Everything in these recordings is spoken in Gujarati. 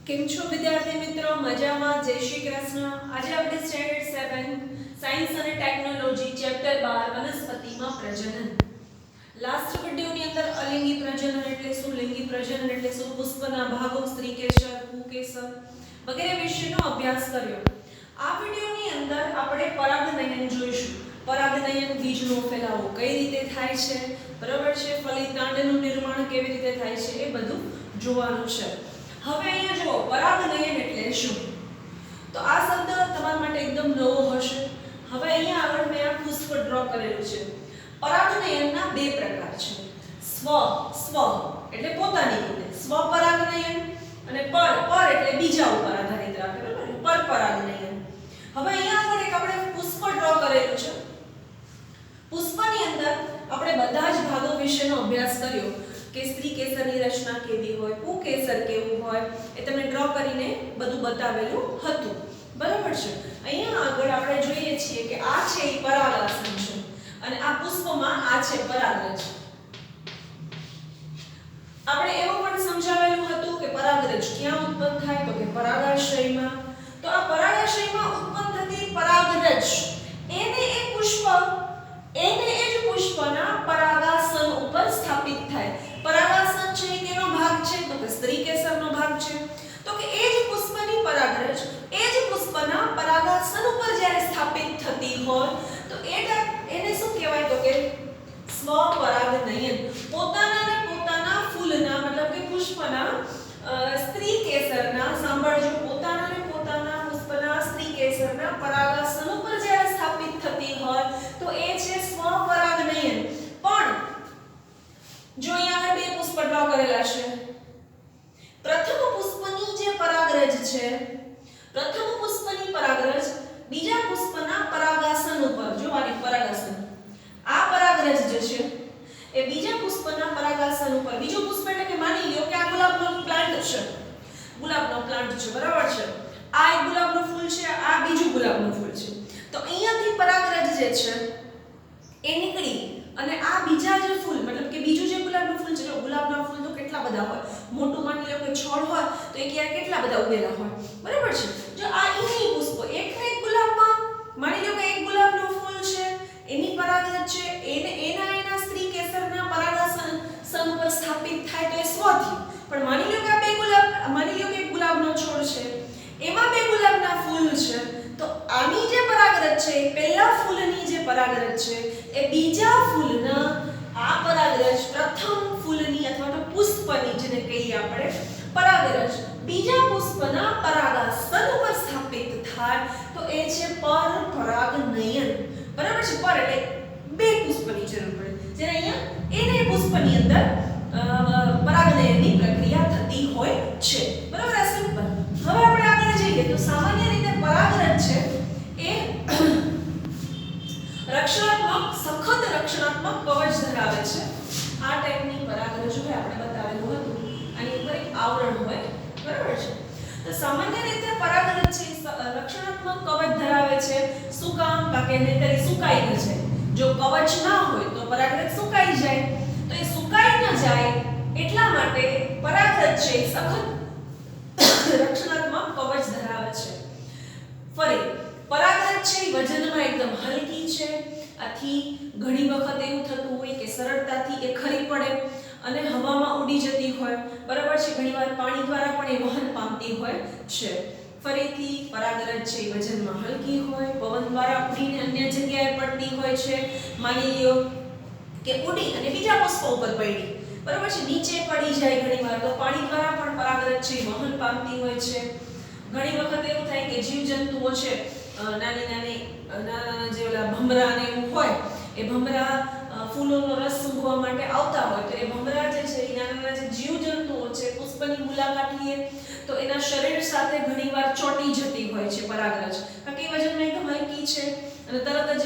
કેમ છો વિદ્યાર્થી મિત્રો? મજામાં? જય શ્રી કૃષ્ણ. આજે આપણે સ્ટેન્ડર્ડ 7 સાયન્સ અને ટેકનોલોજી ચેપ્ટર 12 વનસ્પતિમાં પ્રજનન. લાસ્ટ વિડિયોની અંદર અલિંગી પ્રજનન એટલે શું, લિંગી પ્રજનન એટલે શું, પુષ્પના ભાગો સ્ત્રીકેસર, પુંકેસર વગેરે વિશેનો અભ્યાસ કર્યો. આ વિડિયોની અંદર આપણે પરાગનયન જોઈશું. પરાગનયન બીજનો ફેલાવો કઈ રીતે થાય છે, બરાબર છે, ફલિતાંડનું નિર્માણ કેવી રીતે થાય છે, એ બધું જોવાનું છે. હવે અહીંયા જુઓ, પરાગનયન એટલે શું? તો આ શબ્દ તમારા માટે એકદમ નવો હશે. હવે અહીંયા આગળ મેં આ પુષ્પ ડ્રો કરેલું છે. પરાગનયનના બે પ્રકાર છે. સ્વ એટલે પોતાની રીતે સ્વ પરાગનયન, અને પર એટલે બીજા ઉપર આધારિત રાખે, બરાબર? પર પરાગનયન. હવે અહીંયા આગળ એક આપણે પુષ્પ ડ્રો કરેલું છે. પુષ્પની અંદર આપણે બધા જ ભાગો વિશેનો અભ્યાસ કર્યો કે સ્ત્રી કેસરની રચના કેવી હોય, પુંકેસર કેવું હોય, એ તમને ડ્રો કરીને બધું બતાવેલું હતું, બરાબર છે. અહીંયા આગળ આપણે જોઈએ છીએ કે આ છે એ પરાગાસન છે, અને આ પુષ્પમાં આ છે પરાગરજ. આપણે એવું પણ સમજાવેલું હતું કે પરાગરજ ક્યાં ઉત્પન્ન થાય, તો કે પરાગાશયમાં. તો આ પરાગાશયમાં ઉત્પન્ન થતી પરાગરજ એને એ જ પુષ્પના પરાગાસન ઉપર સ્થાપિત થાય. પરાગાસન છે એ કેનો ભાગ છે, તો કે સ્ત્રી કેસરનો ભાગ છે. તો કે એ જ પુષ્પની પરાગરજ એ જ પુષ્પના પરાગાસન ઉપર જ્યારે સ્થાપિત થતી હોય તો એને શું કહેવાય, તો કે સ્વપરાગનયન. પોતાના ફૂલના મતલબ કે પુષ્પના સ્ત્રી કેસરના, સાંભળજો, પોતાના પુષ્પના સ્ત્રી કેસરના પરાગાસન ઉપર જ્યારે સ્થાપિત થતી હોય તો એ છે સ્વપરાગનયન. પણ જો અહીંયા આગળ બે પુષ્પ ડ્રો કરેલા છે. પ્રથમ પુષ્પની જે પરાગરજ છે, પ્રથમ પુષ્પની પરાગરજ બીજા પુષ્પના પરાગાસન ઉપર, જો આની પરાગાસન, આ પરાગરજ જે છે એ બીજા પુષ્પના પરાગાસન ઉપર, બીજું પુષ્પ એટલે કે માની લ્યો કે આ ગુલાબનો પ્લાન્ટ છે, બરાબર છે. આ એક ગુલાબનું ફૂલ છે, આ બીજું ગુલાબનું ફૂલ છે. તો અહીંયાથી પરાગરજ જે છે એ નીકળી અને આ બીજા જે ફૂલ, મતલબ કે બીજું જે ગુલાબનું ફૂલ છે, ગુલાબના ફૂલ તો કેટલા બધા હોય, મોટું માની લો કે છોડ હોય તો એ ક્યાં કેટલા બધા ઉગેલા હોય, બરાબર છે. જો આ ઇની પુષ્પ એક ગુલાબમાં, માની લો કે એક ગુલાબનું ફૂલ છે, એની પરાગરજ છે, એના સ્ત્રી કેસરના પરાગાસન ઉપર સ્થાપિત થાય તો એ સ્વથી. પણ માની લો કે આ એક ગુલાબનો છોડ છે, એમાં બે ગુલાબના ફૂલ છે, તો આની જે પરાગરજ છે, પહેલા ફૂલની જે પરાગરજ છે એ બીજા ફૂલના આ પરાગરજ પ્રથમ ફૂલની અથવા તો પુષ્પની, જેને કહીએ આપણે પરાગરજ, બીજા પુષ્પના પરાગાસન ઉપર સ્થાપિત થાય તો એ છે પરપરાગનયન, બરાબર છે. પર એટલે બે પુષ્પની જરૂર પડે, જેને અહીંયા એને પુષ્પની અંદર પરાગનયનની પ્રક્રિયા થતી હોય છે, બરાબર. આ સિમ્પલ. હવે આપણે આગળ જઈએ તો સામાન્ય રીતે પરાગરજ છે એ સખત રક્ષણાત્મક કવચ ધરાવે છે. આ ટાઈપની પરાગરજ હોય, આપણે બતાવેલું હતું, આની ઉપર એક આવરણ હોય, બરાબર છે. તો સામાન્ય રીતે પરાગરજ છે રક્ષણાત્મક કવચ ધરાવે છે. શું કામ? કારણ કે નહીંતર સુકાઈ ન જાય. જો કવચ ના હોય તો પરાગરજ સુકાઈ જાય, તો એ સુકાઈ ન જાય એટલા માટે પરાગરજ છે સખત રક્ષણાત્મક કવચ ધરાવે છે. ફરી પરાગરજ છે વજનમાં એકદમ હલકી છે. આથી ઘણી વખત એવું થતું હોય કે સરળતાથી એ ખરી પડે અને હવામાં ઉડી જતી હોય, બરાબર છે. ઘણીવાર પાણી દ્વારા પણ એ વહન પામતી હોય છે. ફરીથી પરાગરજ છે વજનમાં હલકી હોય, પવન દ્વારા ઉડીને અન્ય જગ્યાએ પડતી હોય છે. માની લ્યો કે ઉડી અને બીજા પુષ્પ ઉપર પડી, બરાબર છે, નીચે પડી જાય ઘણીવાર, તો પાણી દ્વારા પણ પરાગરજ છે વહન પામતી હોય છે. ઘણી વખત એવું થાય કે જીવજંતુઓ છે, નાના જે ઓલા ભમરા ને એવું હોય, એ ભમરા ફૂલોનો રસ સૂંઘવા માટે આવતા હોય, તો એ ભમરા જે છે એ નાના જે જીવજંતુઓ છે પુષ્પની મુલાકાત લે તો એના શરીર સાથે ઘણીવાર ચોંટી જતી હોય છે પરાગરજ, કારણ કે વજનમાં એકદમ હલકી છે અને તરત જ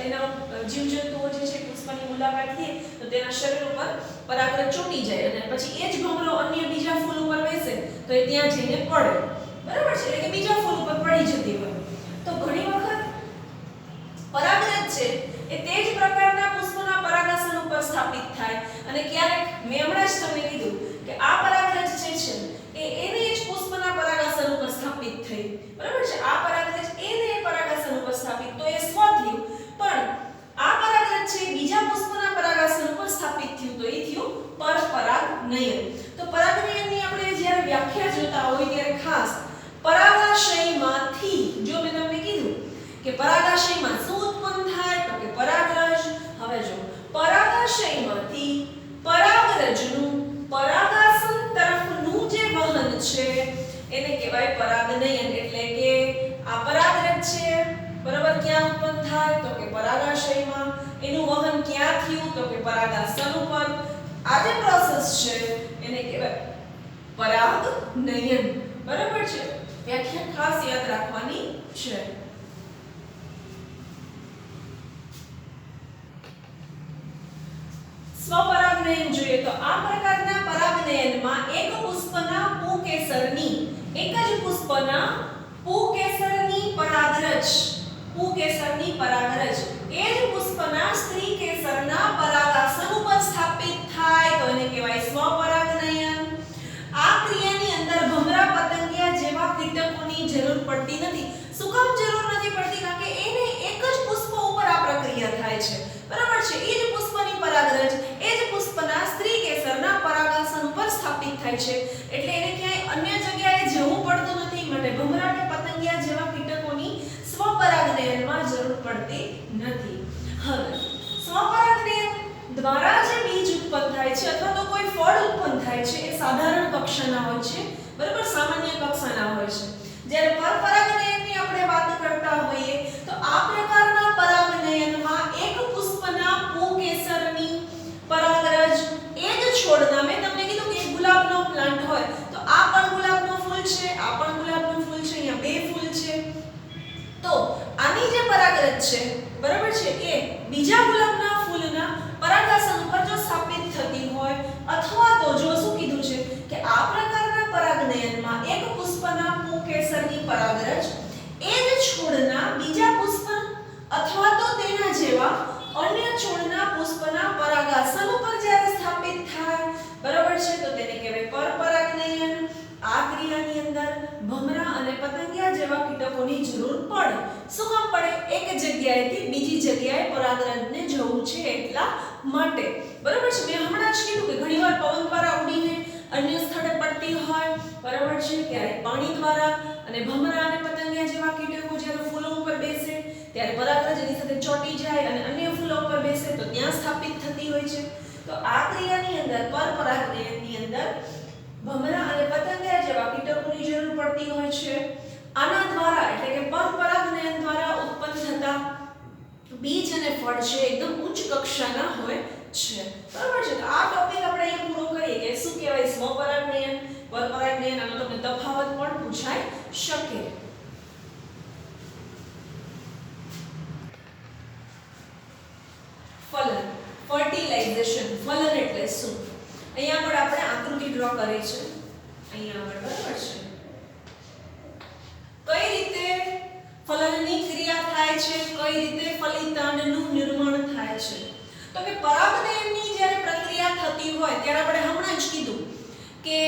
એના જીવજંતુઓ જે છે પુષ્પની મુલાકાત લે તો તેના શરીર ઉપર પરાગરજ ચોંટી જાય અને પછી એ જ ભમરો અન્ય બીજા ફૂલ ઉપર બેસે તો એ ત્યાં જઈને પડે, બરાબર છે, એટલે કે બીજા ફૂલ ઉપર પડી જતી હોય. તો ઘણી વખત પરાગરજ છે એ તે જ પ્રકારના પુષ્પના પરાગાસન ઉપર સ્થાપિત થાય અને ક્યારેક મેં હમણાં જ તમને કીધું કે આ પરાગરજ છે એને જ પુષ્પના પરપરાગનયન. તો પરાગનયનની આપણે જ્યારે વ્યાખ્યા જોતા હોય ત્યારે ખાસ પરાગાશયમાંથી, જો મેં તમને કીધું કે પરાગાશયમાં શું ઉત્પન્ન થાય તો કે પરાગરજ. હવે જો પરાગાશયમાંથી પરાગરજનું પરાગાસન તરફનું જે વહન છે એને કહેવાય પરાગનયન. એટલે કે આ પરાગરજ છે બરાબર, ક્યાં ઉત્પન્ન થાય તો કે પરાગાશયમાં. એનું વહન ક્યાં થયું તો કે પરાગાસન ઉપર. આ જે પ્રોસેસ છે એને કહેવાય પરાગનયન. બરાબર છે, વ્યાખ્યા ખાસ યાદ રાખવાની છે. સ્વપરાગનયન જોઈએ તો આ પ્રકારના પરાગનયનમાં એક પુષ્પના પુકેસરની, એક જ પુષ્પના પુકેસરની પરાગરજ, પુકેસરની પરાગરજ એ જ પુષ્પના સ્ત્રી કેસરના પરાગાસન ઉપર સ્થાપિત થાય તો એને કહેવાય સ્વપરાગનયન. આ ક્રિયાની અંદર ભમરા, પતંગિયા જેવા કીટકોની જરૂર પડતી નથી. શું કામ જરૂર નથી પડતી? કારણ કે એને એક જ પુષ્પ ઉપર આ પ્રક્રિયા થાય છે. બરાબર છે, એ જ પુષ્પની પરાગરજ એ જ પુષ્પના સ્ત્રી કેસરના પરાગાસન ઉપર સ્થાપિત થાય છે. એટલે એને ક્યાંય અન્ય જગ્યાએ જવું પડતું નથી. માટે ભમરા કે પતંગિયા જેવા કીટકોની સ્વપરાગનયનમાં જરૂર પડતી નથી. હવે સ્વપરાગનયન દ્વારા જે બીજ ઉત્પન્ન થાય છે અથવા તો કોઈ ફળ ઉત્પન્ન થાય છે એ સાધારણ કક્ષાના હોય છે. બરાબર, સામાન્ય કક્ષાના હોય છે. જ્યારે પરપરાગનયનની આપણે વાત કરતા હોઈએ તો આ પ્રકારના પરાગનયનમાં એક પુષ્પના પુકેસરની પરાગરજ એ જ છોડના, મેં તમને કીધું કે ગુલાબનો પ્લાન્ટ હોય તો આ પણ ગુલાબનું ફૂલ છે, આ પણ ગુલાબનું ફૂલ છે, અહીંયા બે ફૂલ છે. તો આની જે પરાગરજ છે બરાબર છે એ બીજા ગુલાબના ફૂલના પરાગાસન ઉપર જો સ્થાપિત થતી હોય અથવા તો જો શું કીધું છે કે આ પ્રકારના પરાગનયનમાં એક પુષ્પના પુકેસરની પરાગરજ એ જ છોડના બીજા પુષ્પ અથવા તો તેના જેવા અન્ય છોડના પુષ્પના પરાગાસન ઉપર જ્યારે સ્થાપિત થાય બરાબર છે તો તેને કહેવાય પરપરાગનયન. આ ક્રિયાની અંદર ભમરા અને પતંગિયા જેવા કીટકોની જરૂર પડે. શું કામ પડે? એક જગ્યાએથી બીજી જગ્યાએ પરાગરજને જવું છે એટલા માટે. બરાબર છે, મેં હમણાં જ કીધું કે ઘણીવાર પવન દ્વારા ઉડીને અન્ય સ્થળે પડતી હોય બરાબર છે, ક્યારેક પાણી દ્વારા. અને ભમરા અને પતંગિયા જેવા કીટકો જ્યારે ફૂલો ઉપર બેસે ત્યારે પરાગરજ એની સાથે ચોંટી જાય અને અન્ય ફૂલો ઉપર બેસે તો ત્યાં સ્થાપિત થતી હોય છે. તો આ ક્રિયાની અંદર પરપરાગનયનની અંદર ભમરા અને પતંગિયા જેવા કીટકોની જરૂર પડતી હોય છે. આના દ્વારા એટલે કે પરપરાગનયન દ્વારા ઉત્પન્ન થતા બીજ અને ફળ છે એકદમ ઉચ્ચ કક્ષાના હોય છે. બરાબર છે, તો આ ટોપિક આપણે અહીંયા પૂરો કરીએ કે શું કહેવાય સ્વપરાગનયન, પરપરાગનયન. આનો તમને તફાવત પણ પૂછાઈ શકે. ફલન, ફર્ટિલાઇઝેશન. ફલન એટલે શું? અહીંયા આગળ આપણે આકૃતિ ડ્રો કરી છે. અહીંયા આગળ બરાબર છે, કઈ રીતે ફલનની ક્રિયા થાય છે, કઈ રીતે ફલિતાંડનું નિર્માણ થાય છે. તો કે પરાગનયનની જ્યારે પ્રક્રિયા થતી હોય ત્યારે આપણે હમણાં જ કીધું કે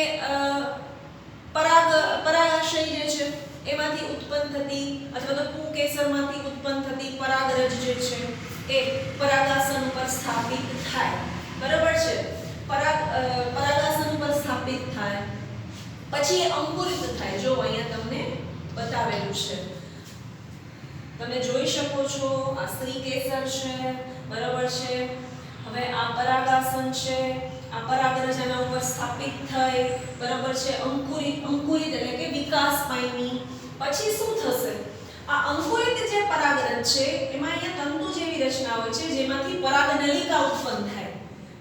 પરાગાશય જે છે એમાંથી ઉત્પન્ન થતી અથવા તો પુકેસરમાંથી ઉત્પન્ન થતી પરાગરજ જે છે એ પરાગાસન ઉપર સ્થાપિત થાય. બરાબર છે, પરાગાસન ઉપર સ્થાપિત થાય પછી એ અંકુરિત થાય. જો અહીંયા તમને બતાવેલું છે, તમે જોઈ શકો છો આ સ્ત્રી કેસર છે બરાબર છે. હવે આ પરાગાસન છે, આ પરાગરજ આના ઉપર સ્થાપિત થઈ બરાબર છે, અંકુરિત એટલે કે વિકાસ પામી. પછી શું થશે? આ અંકુરિત જે પરાગરજ છે એમાં અહીંયા તંતુ જેવી રચના હોય છે જેમાંથી પરાગનલિકા ઉત્પન્ન થાય.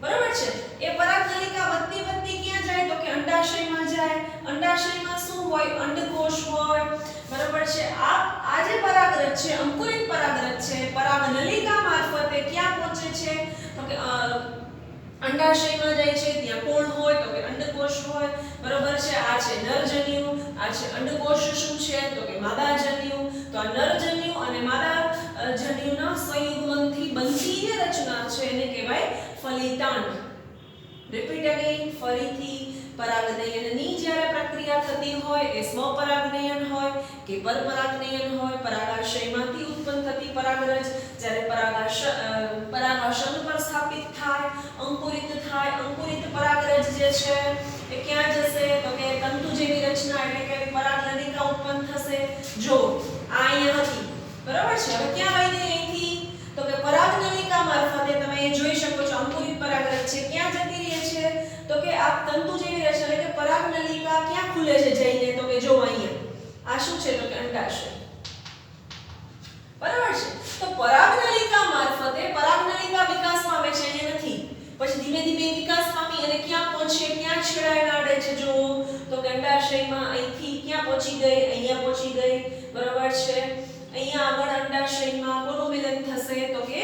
બરાબર છે, એ પરાગનલિકા વધતી વધતી ક્યાં જાય તો કે અંડાશયમાં જાય. અંડાશયમાં શું હોય? અંડકોષ હોય. બરાબર છે, આ જે પરાગરજ છે અંકુરિત પરાગરજ છે પરાગનલિકા મારફતે ક્યાં પહોંચે છે તો કે અંડાશયમાં જાય છે. ત્યાં કોણ હોય તો કે અંડકોષ હોય. બરાબર છે, આ છે નરજન્યુ, આ છે અંડકોષ શું છે તો કે માદાજન્યુ. તો આ નરજન્યુ અને માદાજન્યુના સંયુગ્મનથી બનતી જે રચના છે એને કહેવાય ફલિતાંડ. રિપીટ અગેન, ફરીથી પરાગનયનની જ્યારે પ્રક્રિયા થતી હોય એ સ્વપરાગનયન હોય કે પરપરાગનયન હોય. પરાગાશયમાંથી ઉત્પન્ન થતી પરાગરજ જ્યારે પરાગાશન પર સ્થાપિત થાય, અંકુરિત થાય, અંકુરિત પરાગરજ જે છે એ ક્યાં જશે તો કે તંતુ જેવી રચના એટલે કે પરાગનલિકા ઉત્પન્ન થશે. જો આ અહીંયા હતી બરાબર છે, હવે ક્યાં વહી ગઈ અહીંથી તો કે પરાગનલિકા મારફતે તમે એ જોઈ શકો છો અંકુરિત પરાગરજ છે ક્યાં જતી રહે છે તો કે આ તંતુ જેવી રચના એટલે કે પરાગનલિકા ક્યાં ખુલે છે જઈને તો કે જો અહીંયા આ શું છે તો કે અંડાશય. બરાબર છે, તો પરાગનલિકા મારફતે પરાગનલિકા વિકાસ પામે છે અહીંયા નથી, પછી ધીમે ધીમે વિકાસ પામી અને ક્યાં પહોંચે, ક્યાં છેડાઈને આડે છે જો તો કે અંડાશયમાં અહીંથી ક્યાં પહોંચી ગઈ, અહીંયા પહોંચી ગઈ. બરાબર છે, અહીંયા આગળ અંડાશયમાં કોનું મિલન થશે તો કે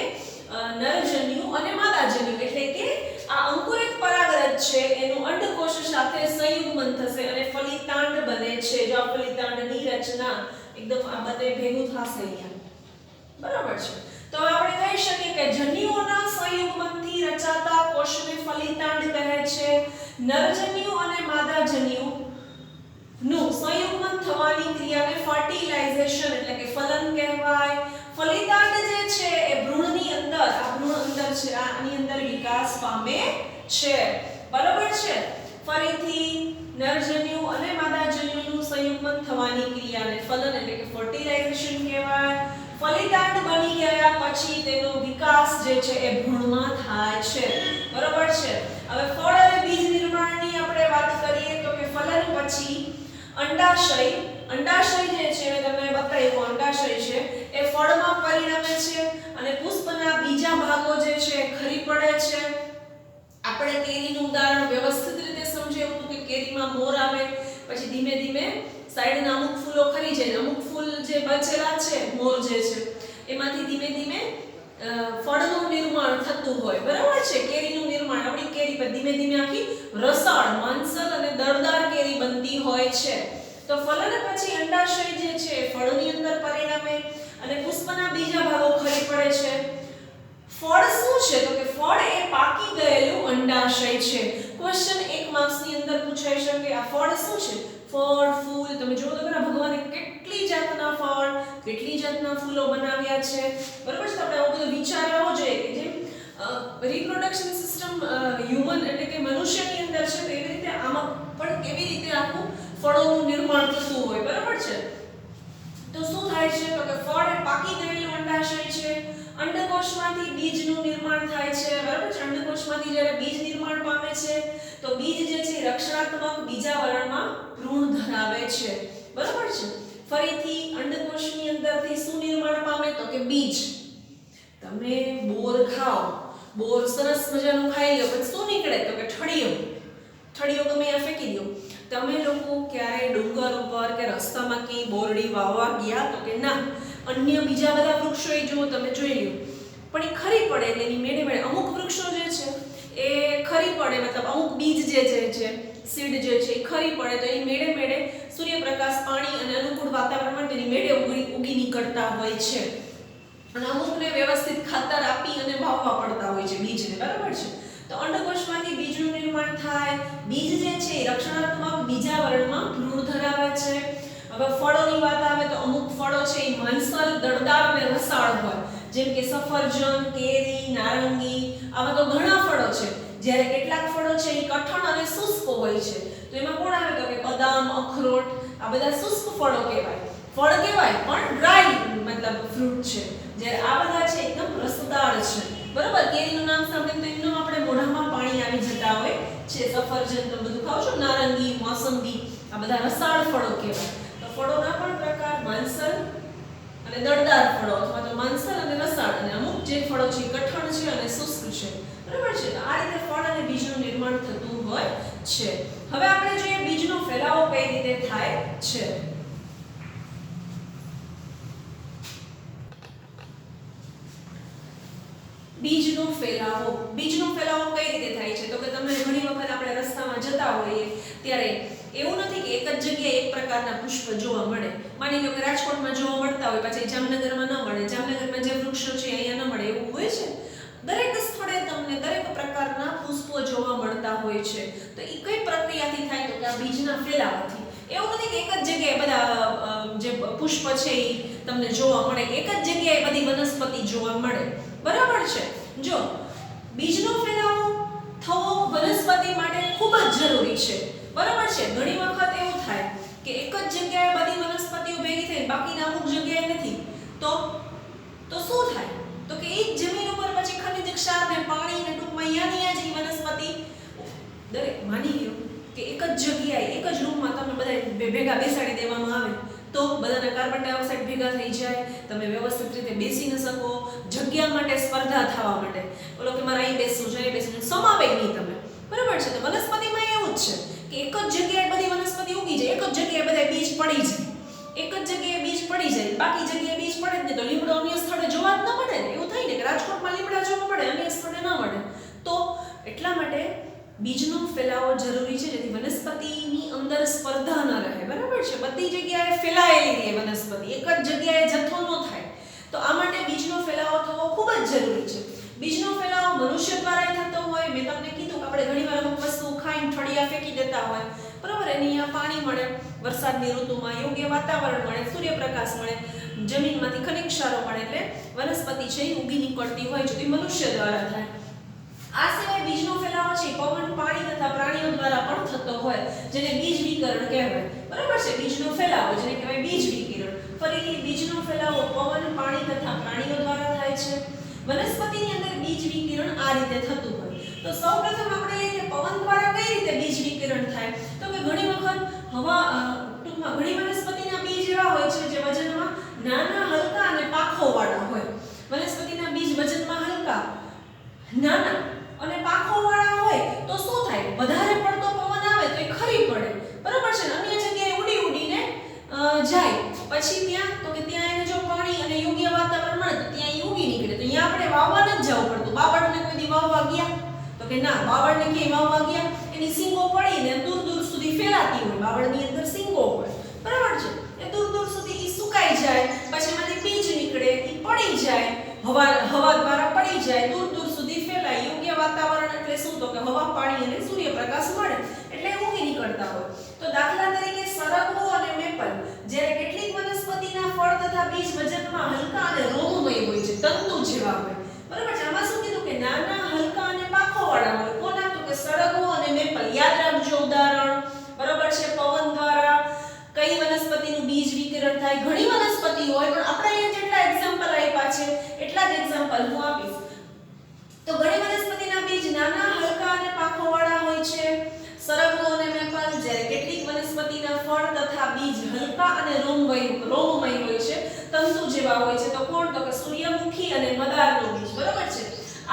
નરજન્યુ અને માદાજન્યુ એટલે કે આ અંકુરિત પરાગરજ છે એનું અંડકોષ સાથે સંયુગ્મન થશે અને ફલિતાંડ બને છે. જો આ ફલિતાંડની રચના એકદમ આ બધે ભેગું થશે અહીંયા. બરાબર છે, તો આપણે કહી શકીએ કે જન્યુઓના સંયુગ્મનથી રચાતા કોષને ફલિતાંડ કહે છે. નરજન્યુ અને માદાજન્યુ નું સંયુગ્મન થવાની ક્રિયાને ફર્ટિલાઇઝેશન એટલે કે ફલન કહેવાય. ફલિતાંડ જે છે એ ભ્રૂણની અંદર, આ ભ્રૂણ અંદર છે, આની અંદર વિકાસ પામે છે. બરાબર છે, ફરીથી નરજન્યુ અને માદાજન્યુનું સંયુગ્મન થવાની ક્રિયાને ફલન એટલે કે ફર્ટિલાઇઝેશન કહેવાય. ફલિતાંડ બની ગયા પછી તેનો વિકાસ જે છે એ ભ્રૂણમાં થાય છે. બરાબર છે, હવે ફળ અને બીજ નિર્માણની આપણે વાત કરીએ તો કે ફલન પછી અંડાશય જે છે મેં તમને બતાવ્યું અંડાશય છે એ ફળમાં પરિણમે છે અને પુષ્પના બીજા ભાગો જે છે ખરી પડે છે. આપણે કેરીનું ઉદાહરણ વ્યવસ્થિત રીતે સમજાવ્યું હતું કે કેરીમાં મોર આવે પછી ધીમે ધીમે સાઈડના અમુક ફૂલો ખરી જાય, અમુક ફૂલ જે બચેલા છે મોર જે છે એમાંથી ધીમે ધીમે ફળનું નિર્માણ થતું હોય. બરાબર છે, કેરીનું નિર્માણ આપણી કેરી પર ધીમે ધીમે આખી રસાળ, માંસલ અને દળદાર કેરી બનતી હોય છે. તો ફલન પછી અંડાશય જે છે ફળની અંદર પરિણમે અને પુષ્પના બીજા ભાગો ખરી પડે છે. ફળ શું છે તો કે ફળ એ પાકી ગયેલું અંડાશય છે. ક્વેશ્ચન 1 માર્ક્સ ની અંદર પૂછાઈ શકે આ ફળ શું છે? ફળ, ફૂલ. તમે જુઓ તો ખરા ભગવાને કેટલી જાતના ફળ, કેટલી જાતના ફૂલો બનાવ્યા છે. બરાબર છે, આપણે આવો બધો વિચાર આવવો જોઈએ કે જેમ રિપ્રોડક્શન સિસ્ટમ હ્યુમન એટલે કે મનુષ્યની અંદર છે તેવી રીતે આમાં પણ કેવી રીતે આખું ફળોનું નિર્માણ થતું હોય. બરાબર છે, તો શું થાય છે તો કે ફળ એ પાકી ગયેલું અંડાશય છે. અંડકોષમાંથી બીજનું નિર્માણ થાય છે. બરાબર છે, અંડકોષમાંથી જ્યારે બીજ નિર્માણ પામે છે તો બીજ જે છે રક્ષણાત્મક બીજાવરણમાં ભ્રૂણ ધરાવે છે. બરાબર છે, ફરીથી અંડકોષની અંદરથી શું નિર્માણ પામે તો કે બીજ. તમે બોર ખાઓ, બોર સરસ મજાનું ખાઈ લો પછી શું નીકળે તો કે ઠળિયો ગમે ત્યાં ફેંકી દો. તમે લોકો ક્યારે ડુંગર ઉપર કે રસ્તામાં કે બોરડી વાવવા ગયા તો કે ના, અન્ય બીજા બધા વૃક્ષો એ જો તમે જોઈ લો પણ એ ખરી પડે એટલે એની મેળે મેળે અમુક વૃક્ષો જે છે એ ખરી પડે, મતલબ અમુક બીજ જે છે સીડ જે છે એ ખરી પડે તો એની મેળે મેળે સૂર્યપ્રકાશ, પાણી અને અનુકૂળ વાતાવરણમાં તેની મેળે ઉગી નીકળતા હોય છે અને અમુકને વ્યવસ્થિત ખાતર આપી અને વાવવા પડતા હોય છે બીજને. બરાબર છે, તો અંડકોષમાંથી બીજનું નિર્માણ થાય. બીજ જે છે એ રક્ષણાત્મક બીજાવરણમાં ભ્રૂણ ધરાવે છે. હવે ફળોની વાત આવે તો અમુક ફળો છે એ માંસલ, દળદાર અને રસાળ હોય જેમ કે સફરજન, કેરી, નારંગી. આવા તો ઘણા ફળો છે. જ્યારે કેટલાક ફળો છે એ કઠણ અને શુષ્ક હોય છે તો એમાં કોણ આવે તો કે બદામ, અખરોટ. આ બધા શુષ્ક ફળો કહેવાય. ફળ કહેવાય પણ ડ્રાય મતલબ ફ્રૂટ છે. જ્યારે આ બધા છે એકદમ રસદાર છે. બરાબર, કેરીનું નામ સાંભળીને તો એકદમ આપણે મોઢામાં પાણી આવી જતા હોય છે. સફરજન તમે બધું ખાઓ છો, નારંગી, મોસંબી, આ બધા રસાળ ફળો કહેવાય. તો ફળોના પણ પ્રકાર માંસલ અને દળદાર ફળો અથવા તો માંસલ અને રસાળ, અને અમુક જે ફળો છે કઠણ છે અને શુષ્ક છે. બરાબર છે, તો આ રીતે ફળ અને બીજનું નિર્માણ થતું હોય છે. હવે આપણે જોઈએ બીજનો ફેલાવો કઈ રીતે થાય છે. બીજનો ફેલાવો કઈ રીતે થાય છે તો કે તમે ઘણી વખત આપણે રસ્તામાં જતા હોઈએ ત્યારે એવું નથી કે એક જ જગ્યાએ એક પ્રકારના પુષ્પ જોવા મળે. માની લો કે રાજકોટમાં જોવા મળતા હોય પછી જામનગરમાં ન મળે, જામનગરમાં જે વૃક્ષો છે અહીંયા ન મળે, એવું હોય છે. દરેક સ્થળે તમને તમને દરેક પ્રકારના પુષ્પો જોવા મળતા હોય છે. તો એ કઈ પ્રક્રિયાથી થાય તો કે આ બીજના ફેલાવાથી. એવું નથી કે એક જ જગ્યાએ બધા જે પુષ્પ છે એ તમને જોવા મળે કે એક જ જગ્યાએ બધી વનસ્પતિ જોવા મળે. બરાબર છે. જો બીજનો ફેલાવો થવો વનસ્પતિ માટે ખૂબ જ જરૂરી છે. બરાબર છે. ઘણી વખત એવું થાય કે એક જ જગ્યાએ બધી વનસ્પતિઓ ભેગી થઈ બાકીના અમુક જગ્યાએ નથી તો શું થાય તો કે એક જમીન ઉપર પછી ખનિજ ક્ષાર ને પાણી ને ટૂંકમાં અહીંયા જ વનસ્પતિ દરેક માની લ્યો કે એક જ જગ્યાએ એક જ રૂમમાં તમે બધા ભેગા બેસાડી દેવામાં આવે તો બધાના કાર્બન ડાયોક્સાઇડ ભેગા થઈ જાય, તમે વ્યવસ્થિત રીતે બેસી ન શકો, જગ્યા માટે સ્પર્ધા થવા માટે બોલો કે મારે અહીં બેસવું છે, બેસવું સમાવે નહીં તમે. બરાબર છે. તો વનસ્પતિમાં એવું જ છે કે એક જ જગ્યાએ બધી વનસ્પતિ ઉગી જાય, એક જ જગ્યાએ બધા બીજ પડી જાય, એક જ જગ્યાએ બીજ પડી જાય, બાકી જગ્યાએ બીજ પડે જ નહીં તો લીમડો અન્ય સ્થળે જોવા જ ન મળે ને. એવું થાય ને કે રાજકોટમાં લીમડા જોવા મળે, અન્ય સ્થળે ન મળે. તો એટલા માટે બીજનો ફેલાવો જરૂરી છે જેથી વનસ્પતિની અંદર સ્પર્ધા ન રહે. બરાબર છે. બધી જગ્યાએ ફેલાયેલી રહે વનસ્પતિ, એક જ જગ્યાએ જથ્થો ન થાય. તો આ માટે બીજનો ફેલાવો થવો ખૂબ જ જરૂરી છે. બીજનો ફેલાવો મનુષ્ય દ્વારા થતો હોય. મેં તમને કીધું કે આપણે ઘણીવાર અમુક વસ્તુ ખાઈને ઠળિયા ફેંકી દેતા હોય. બરાબર. એની અહીંયા પાણી મળે, વરસાદની ઋતુમાં યોગ્ય વાતાવરણ મળે, સૂર્યપ્રકાશ મળે, જમીનમાંથી ખનિજ ક્ષારો મળે એટલે વનસ્પતિ છે એ ઉગી નીકળતી હોય છે. તે મનુષ્ય દ્વારા થાય. આ સિવાય બીજનો ફેલાવો છે પવન, પાણી તથા પ્રાણીઓ દ્વારા પણ થતો હોય જેને બીજ વિકિરણ કહેવાય. બરાબર છે. બીજનો ફેલાવો જેને કહેવાય બીજ વિકિરણ. ફરીથી બીજનો ફેલાવો પવન, પાણી તથા પ્રાણીઓ દ્વારા થાય છે. વનસ્પતિની અંદર બીજ વિકિરણ આ રીતે થતું હોય. તો સૌપ્રથમ આપણે લઈએ પવન દ્વારા કઈ રીતે બીજ વિકિરણ થાય તો કે ઘણી વખત ટૂંકમાં ઘણી વનસ્પતિના બીજ એવા હોય છે જે વજનમાં નાના, હલકા અને પાંખોવાળા હોય. વનસ્પતિના બીજ વજનમાં હલકા, નાના અને પાંખોવાળા હોય તો શું થાય વધારે પડતો પવન આવે તો એ ખરી પડે. બરાબર છે. અન્ય જગ્યાએ ઉડી ઉડીને જાય પછી ત્યાં તો કે ત્યાં એને જો પાણી અને યોગ્ય વાતાવરણ મળે તો ત્યાં એ ઉગી નીકળે. તો અહીંયા આપણે વાવવા ન જવું પડતું. બાવળને કોઈ દી વાવવા ગયા તો કે ના, બાવળને ક્યાંય વાવવા ગયા એની સિંગો પડીને દૂર દૂર સુધી ફેલાતી હોય. બાવળની અંદર સિંગો હોય. બરાબર છે. એ દૂર દૂર સુધી ઈ સુકાઈ જાય પછી એમાંથી બીજ નીકળે, ઈ પડી જાય, હવા દ્વારા પડી જાય, દૂર દૂર સુધી ફેલાય. યોગ્ય વાતાવરણ એટલે શું તો કે હવા, પાણી અને સૂર્યપ્રકાશ મળે એટલે ઉગી નીકળતા હોય. તો દાખલા તરીકે સરગવો અને મેપલ જ્યારે કેટલીક વનસ્પતિના ફળ તથા બીજ વજનમાં હલકા અને રોમમય હોય છે, તંતુ જેવા હોય. બરાબર છે. આમાં શું કીધું કે નાના, હલકા અને પાંખોવાળા હોય. કોના તો કે સરગવો અને મેપલ. યાદ રાખજો ઉદાહરણ. બરાબર છે. પવન દ્વારા કઈ વનસ્પતિનું બીજ વિકિરણ થાય. ઘણી વનસ્પતિ હોય પણ આપણે અહીંયા જેટલા એક્ઝામ્પલ આપ્યા છે એટલા જ એક્ઝામ્પલ હું આપીશ. તો ઘણી વનસ્પતિના બીજ નાના, હલકા અને પાંખોવાળા હોય છે. સરગવો અને મેપલ. જ્યારે કેટલીક વનસ્પતિના ફળ તથા બીજ હલકા અને રોમમય હોય છે, તંતુ જેવા હોય છે. તો કોણ તો કે સૂર્યમુખી અને મદારનું બીજ. બરાબર છે.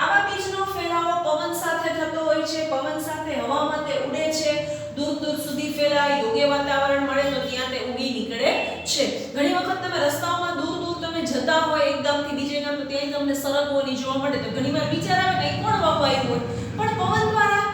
આવા બીજનો ફેલાવો પવન સાથે થતો હોય છે. પવન સાથે હવામાં તે ઉડે છે, દૂર દૂર સુધી ફેલાય, યોગ્ય વાતાવરણ મળે તો ત્યાં તે ઉગી નીકળે છે. ઘણી વખત તમે રસ્તાઓમાં દૂર દૂર તમે જતા હોય એકદમથી બીજે ગામ તો ત્યાં તમને સરગવોની જોવા મળે તો ઘણીવાર વિચાર આવે કે કોણ વાવાયું હોય પણ પવન દ્વારા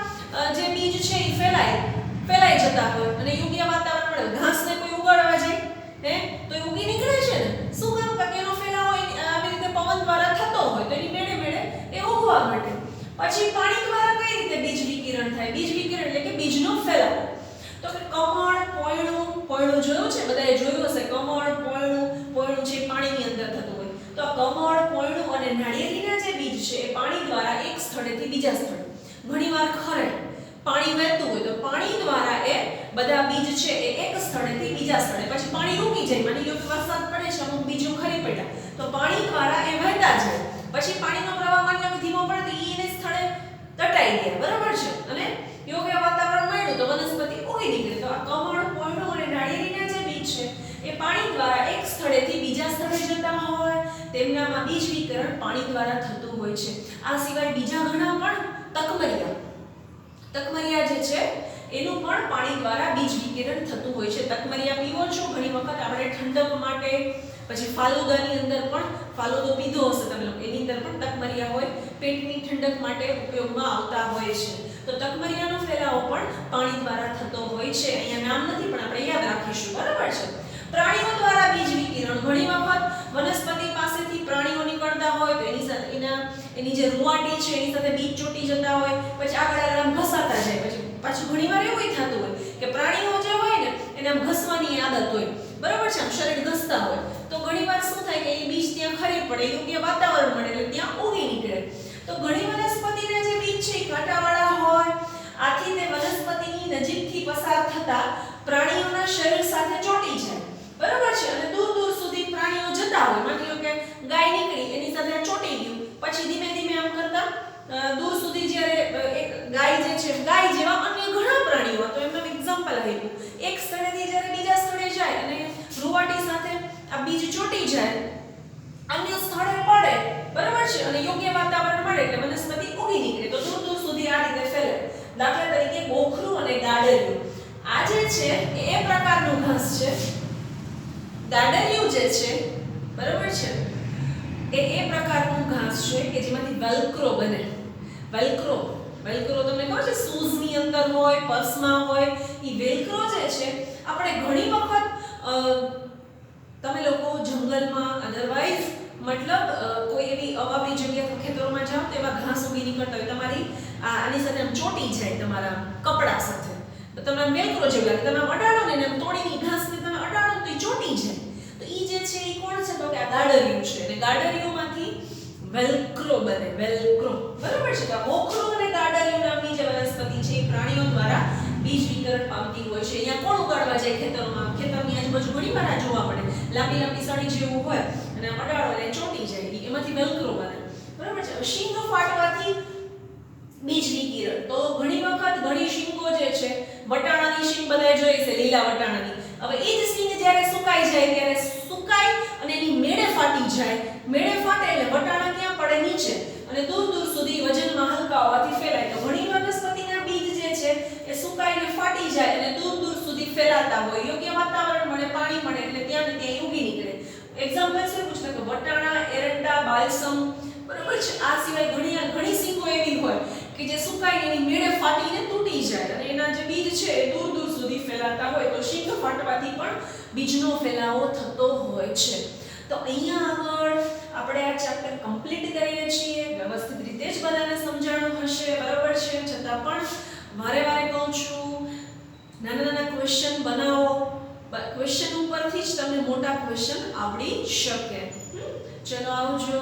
જે બીજ છે એ ફેલાઈ જતા હોય અને યોગ્ય વાતાવરણ મળે. ઘાસને કોઈ ઉગાડવા જાય તો એ ઉગી નીકળે છે ને. શું કામ કે એનો ફેલાવો આવી રીતે પવન દ્વારા થતો હોય તો એની મેળે મેળે એ ઉગવા માટે. પછી પાણી દ્વારા કઈ રીતે બીજ વિકિરણ થાય. બીજ વિકિરણ એટલે કે બીજનો ફેલાવો. તો કે કમળ, પોયણું જોયું છે બધાએ જોયું હશે. કમળ, પોયણું છે પાણીની અંદર થતું હોય. તો કમળ, પોયણું અને નાળિયેરીના જે બીજ છે એ પાણી દ્વારા એક સ્થળેથી બીજા સ્થળે, ઘણીવાર ખરે પાણી વહેતું હોય તો પાણી દ્વારા એ બધા બીજ છે એ એક સ્થળેથી બીજા સ્થળે, પછી પાણી રૂકી જાય. માની લો કે વરસાદ પડે છે, અમુક બીજો ખરી પડ્યા તો પાણી દ્વારા એ વહેતા જાય. પછી પાણીનો પ્રવાહ માની લો કે ધીમો પડે તો એને સ્થળે તટાઈ ગયા. બરાબર છે. અને યોગ્ય વાતાવરણ મળ્યું તો વનસ્પતિ ઉગી નીકળે. તો આ કમળ, પોયણું અને નાળિયેરીના જે બીજ છે એ પાણી દ્વારા એક સ્થળેથી બીજા સ્થળે જતા હોય તેમનામાં બીજ વિકિરણ પાણી દ્વારા થતું હોય છે. આ સિવાય બીજા ઘણા પણ તકમરિયા જે છે એનું પણ પાણી દ્વારા બીજ વિકિરણ થતું હોય છે. તકમરિયા પીવો છો ઘણી વખત આપણે ઠંડક માટે. પછી ફાલુદાની અંદર પણ ફાલુદો પીધો હશે તમે લોકો, એની અંદર પણ તકમરિયા હોય, પેટની ઠંડક માટે ઉપયોગમાં આવતા હોય છે. તો તકમરિયાનો ફેલાવો પણ પાણી દ્વારા થતો હોય છે. અહીંયા નામ નથી પણ આપણે યાદ રાખીશું. બરાબર છે. પ્રાણીઓ દ્વારા બીજ વિકિરણ. ઘણી વખત વનસ્પતિ પાસેથી પ્રાણીઓ નીકળતા હોય તો એની સાથે એની જે રૂવાટી છે એની સાથે બીજ ચોટી જતા હોય, પછી આગળ આમ ઘસાતા જાય, પછી પાછું ઘણીવાર એવું થતું હોય કે પ્રાણીઓ જે હોય ને એને આમ ઘસવાની આદત હોય, બરાબર છે, આમ શરીર ઘસતા હોય, તો ઘણીવાર શું થાય કે એ બીજ ત્યાં ખરી પડે, યોગ્ય વાતાવરણ મળે એટલે ત્યાં ઉગી નીકળે. તો ઘણી વનસ્પતિના જે બીજ છે એ કાંટાવાળા હોય, આથી તે વનસ્પતિની નજીકથી પસાર થતા પ્રાણીઓના શરીર સાથે ચોંટી જાય, બરાબર છે, અને દૂર દૂર સુધી પ્રાણીઓ જતા હોય, માની લો કે ગાય નીકળી એની સાથે ચોંટી ગયું, પછી ધીમે ધીમે આમ કરતા દૂર સુધી જ્યારે એક ગાય જે છે, ગાય જેવા અન્ય ઘણા પ્રાણીઓ, તો એમનું એક્ઝામ્પલ આપ્યું, એક સ્થળેથી જ્યારે બીજા સ્થળે જાય અને રૂવાટી સાથે આ બીજ ચોંટી જાય, અન્ય સ્થળે પડે, બરાબર છે, અને યોગ્ય વાતાવરણ મળે એટલે વનસ્પતિ ઉગી નીકળે, તો દૂર દૂર સુધી આ રીતે ફેલાય. દાખલા તરીકે ગોખરું અને ગાડરિયું, આ જે છે એ પ્રકારનું ઘાસ છે. ગાડરિયું જે છે, બરાબર છે, એ પ્રકારનું ઘાસ છે કે જેમાંથી વેલ્ક્રો બને. વેલ્ક્રો તમને ખબર છે શૂઝની અંદર હોય, પર્સમાં હોય, ઈ વેલ્ક્રો જે છે આપણે ઘણી વખત તમે લોકો જંગલમાં અધરવાઇઝ મતલબ કોઈ એવી અવાવરી જગ્યા ખેતરોમાં જાઓ તો એવા ઘાસ ઉગી નીકળતા હોય, તમારી આની સાથે આમ ચોટી જાય તમારા કપડા સાથે, તો તમને વેલ્ક્રો જેવું લાગે, તમે અડાડો ને એમ તોડીની ઘાસને તમે અડાડો તો એ ચોટી જાય. તો ઈ જે છે ઈ કોણ છે, તો કે આ ગાડરિયું છે, અને ગાડરિયુંમાંથી વેલ્ક્રો બને, વેલ્ક્રો, બરાબર છે. તો ગોખરું અને ગાડરિયું નામની જે વનસ્પતિ છે એ પ્રાણીઓ દ્વારા બીજ વિતરણ પામતી હોય છે. અહીંયા કોણ ઉગાડવા જાય ખેતરોમાં, ખેતરની આજુબાજુ ઘણી વાર જોવા મળે, લાંબી લાંબી સળી જેવું હોય અને અડાડો એટલે ચોટી જાય, એમાંથી વેલ્ક્રો બને, બરાબર છે. શીંગો ફાટવાથી બીજની કિરણ, તો ઘણી વખત ઘણી શીંગો જે છે, વટાણાની શીંગ બધાએ જોઈ છે, લીલા વટાણાની, હવે એ જ શીંગ જ્યારે સુકાઈ જાય ત્યારે સુકાય અને એની મેળે ફાટી જાય, મેળે ફાટે એટલે વટાણા ક્યાં પડે, નીચે, અને દૂર દૂર સુધી વજનમાં હલકા હોવાથી ફેલાય. તો ઘણી વનસ્પતિના બીજ જે છે એ સુકાઈને ફાટી જાય અને દૂર દૂર સુધી ફેલાતા હોય, યોગ્ય વાતાવરણ મળે, પાણી મળે એટલે ત્યાં ને ત્યાં ઉગી નીકળે. એક્ઝામ્પલ છે પૂછતા કે વટાણા, એરંડા, બાલસમ, બરાબર છે. આ સિવાય ઘણી શીંગો એવી હોય કે જે સુકાઈને એની મેળે ફાટીને તૂટી જાય અને એના જે બીજ છે એ દૂર દૂર સુધી ફેલાતા હોય, તો શીંગ ફાટવાથી પણ બીજનો ફેલાવો થતો હોય છે. તો અહીંયા આગળ આપણે આ ચેપ્ટર કમ્પ્લીટ કરીએ છીએ, વ્યવસ્થિત રીતે જ બધાને સમજાણું હશે, બરાબર છે, છતાં પણ વારે વારે કહું છું નાના નાના ક્વેશ્ચન બનાવો, ક્વેશ્ચન ઉપરથી જ તમને મોટા ક્વેશ્ચન આવડી શકે. ચલો આવજો.